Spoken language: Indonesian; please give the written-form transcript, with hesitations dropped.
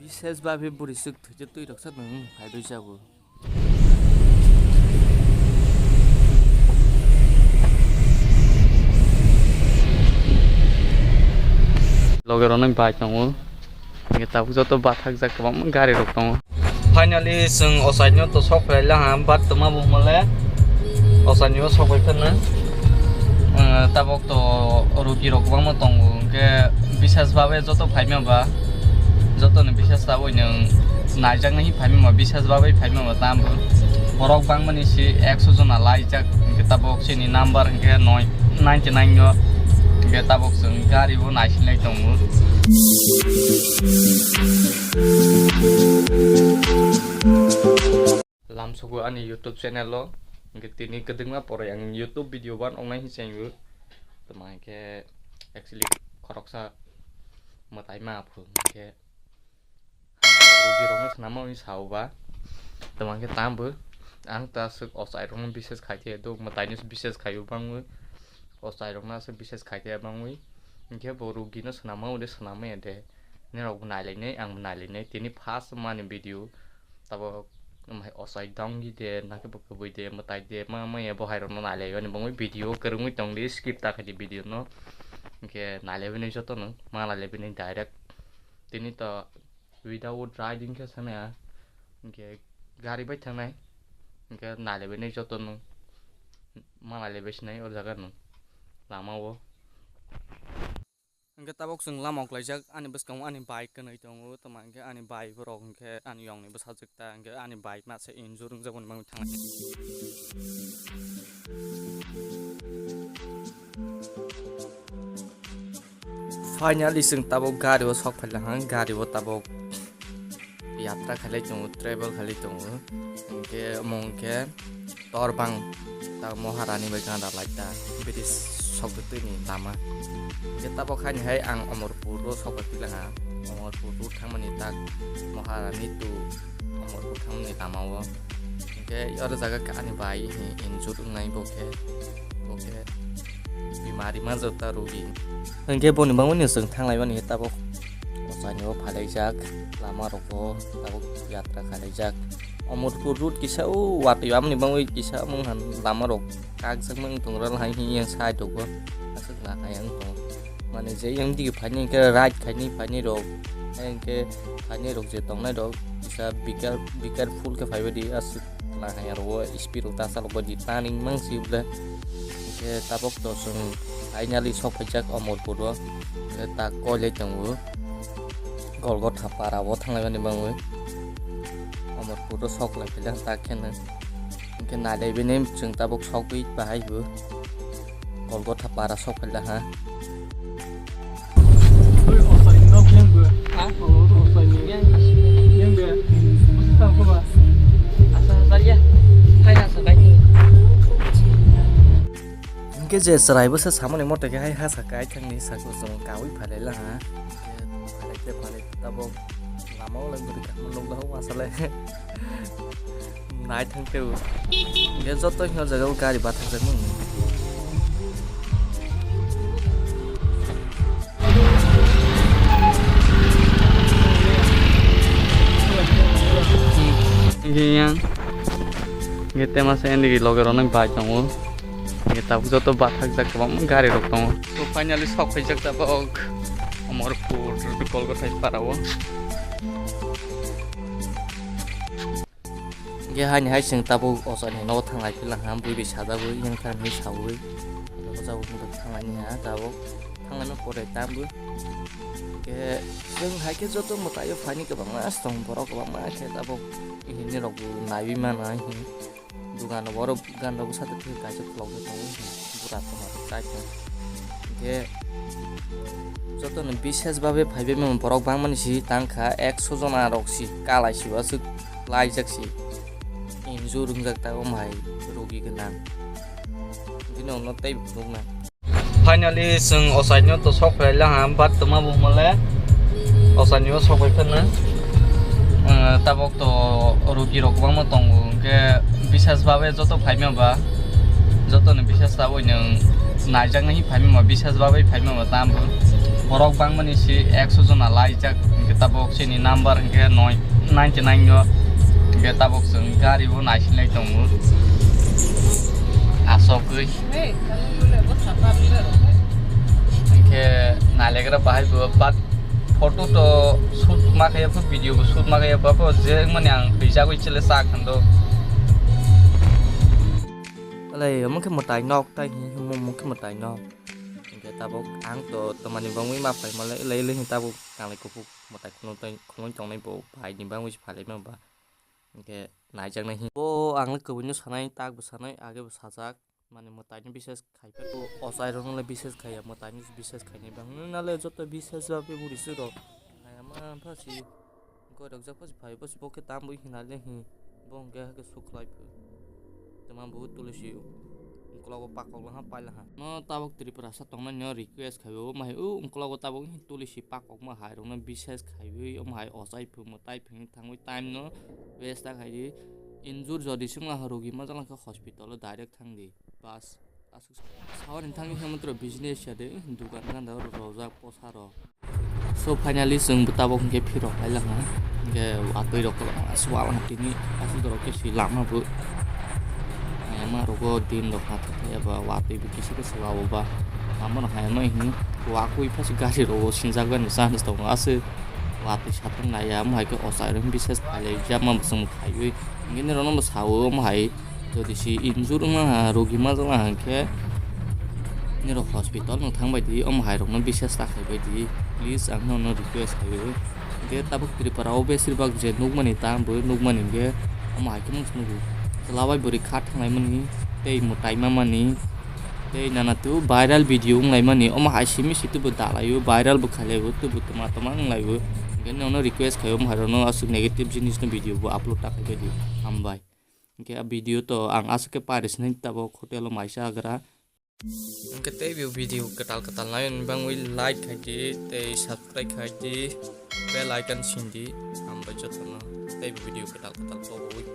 बिसेसभावे बुरिसुक थुजे तुइ रक्सा नों फायदो जाबो Logeron ang bike nang kita puso to bathag sa kabang gari rok tong finally sung osai nyo to sok lai lang ha bat tuma bu male osai nyo sok bai phan na tabok to rugi rok bang ma tong ke bisas babe joto phaima ba joto ne bisas ta oi nang naijak nahi phaima ma bisas babe phaima ma tam borok bang mani si 100 jona laijak ke tabok sini number ke 99 nyo kita boxing gari bu naisin lai tong lam sugu ani YouTube channel lo tini kedeng pore yang YouTube video ban online hiseng bu temai ke actually koroksa matai ma phu ke rugi rong nama ni sau ba temai ke tam bu ang ta suk osai rong bises khai the do matai ni bises khayu bang osai rong na se bises khai the bang wi ke boru gi na sanama ude sanama ede ne rok nai lai nei ang nai lai nei tini fast man video tabo mai osai dong gi de na ke bok boi de matai de ma e bo hai rong nai lai ni bang video kerung tong di skip ta khadi video no ke nai lai ni joto no ma la le ni direct tini to without riding ke sana ke gari bai thang nai ke nai lai ni joto no ma la le bes nai or jaga no lama wo Angke tabok sung lamok laijak ani beskang ani bike kan itu ngu teman ke ani bike berong ke ani yong ni besajak ta angke ani bike mat se injur jagon bang thang finally sung tabok gari wo sok phala hang gari wo tabok yatra khalai tung travel khalai tung angke mong ke torbang ta moharani bai kan da laita bidis sok tu ni lama kita pokoknya hai ang Amorpur sok berpilih ha Amorpur thang mani tak Maharani tu Amorpur thang mani tamawa oke ada jaga ka ani bai injur ngai boke bimari ma jota rugi angke boni bang ni sung thang lai bani tabok osai ni phalai jak lama roko tabok yatra khalai jak Amorpur route kisa wat yam ni bang kisa mong han lama rok kag sang mong tungral hai hi yang sai to ko asuk na hayang to mane je yang di phani ke right khani phani ro ang ke phani ro je tong nai ro bisa bigger full ke phai di as na hayar wo speed ta sal bo di taning mang si bla ke tabok to sung finally sok phajak Amorpur ro ta ko le tong wo golgot thapara wo thang lai ni bang wo Amorpur ro sok la bilang ta khen ke na dai bene chung tabok sok bi bahai bu golgot thapara sok la ha cái gì sợi bớt sao mà này một cái hay ha sợi cái thằng này sợi của sông cao ít phải đấy là hả phải đấy ta bông làm máu lên được mình lông đâu qua sao lại nãy thằng tiêu cái rót tới nhau giờ đâu ca thì ba thằng dân mình Iya, kita masih ini logeron yang baik dong. Kita punya to bathak jak kabang gari rok tong. So finally sok phajak ta bok Amorpur du kolgot hai parawo. Ge han hai sing tabu osan no thang lai pilang ham bui bi sada bui yang kan mi sawi. Ko jaw mu thang lai ni ha tabu thang lai no pore tam bu. Ke sing hai ke joto matayo phani kabang mas tong borok kabang mas tabu ini rok nai bi mana hi. Dugaan baru gan ragu satu tuh kaca vlog itu berat banget kaca. Oke, joto nih bisnis babe five memang borok bang mana sih tangka 100 jona rok sih kalah sih wasuk laijak sih injur jak tahu mai rugi kenang. Ini nong tay bunga. Finally sung osai nyo to sok lai lang bat tuma bu male osai nyo sok bai phan na tabok to rugi rok bang ma tong ke bisas babe joto phaima ba joto ne bisas ta oi nang naijak nahi phaima ma bisas babe phaima ma tam borok bang mani si 100 jona laijak hingke tabok sini number hingke 99 go hingke tabok sung gari bo naisinlai tongo asokoi hingke nailegra bahai bo bat photo to shoot makaya po video bo shoot makaya po je mani ang pisa ko chile sa khando Alay mo ke motai nok tai mo ke motai nok. Ke tabok ang to teman bang wi ma phai ma le le ta bo kang le ko pu motai khon chong nai bo phai ni bang wi phai le ma ba. Ke nai jang nai bo ang le ko nu sanai tak bo sanai age bo sajak mane motai ni bises khai pe ko osai ro le bises khai motai ni bises khai ni bang na le joto bises ba pe buri su ro. Ai ma pha si ko dok jak pha si phai bo si bo ke tam bo hina le hi bo ke ke suklai pe. Teman बहुत तुलसी उनकला को पाक को हां पाइला हां न ताबक त्रिपुरा सा तंगना न रिक्वेस्ट खाइबो माहे उ उनकला को ताबक तुलसी पाक को मा हाय रंग विशेष खाइबो ओ माहे असाइ फु मताइ फिं थांगै टाइम न वेस्ट खाइदि इनजुर जदि संला हरोगि मा जला का हॉस्पिटल डायरेक्ट थांदि बस आसु सावर थांगि हमत्र बिजनेस यादे दुकान गान दा रोजा पोसार सो फाइनली जों ताबक के फिर खाइला हां के आतै रक स्वाल हटिनि आसु दर के सि लामाबो ma rogo din lo khat ya ba wa te bi kisi ke sawa ba amma na hai mai hi wa kui phas gari rogo sinjak ban san sto ase wa te satang na ya ma ke osai ram bises phale jam ma sum khai wi ngene ro no sawo ma hai jodi si injur ma rogi ma jala ke ni ro hospital no thang bai di om hai ro no bises ta khai bai di please ang no request khai wi ge tabuk tripara obesir bag je nugmani tam bo nugmani ge om hai ke mung sunu Selawai beri khat ngai mani tei mutai mama ni tei nana tu viral video ngai mani om hai simi situ bu dalayu viral bu khale bu tu bu tama tama ngai bu gen no request khayo om harono asu negative jinis no video bu upload ta khai di ambai ke a video to ang asu ke paris nai ta bo hotel maisa agra ke tei video ketal lain bang wi like khai di tei subscribe khai di bell icon sindi ambai jotno tei video ketal bo wi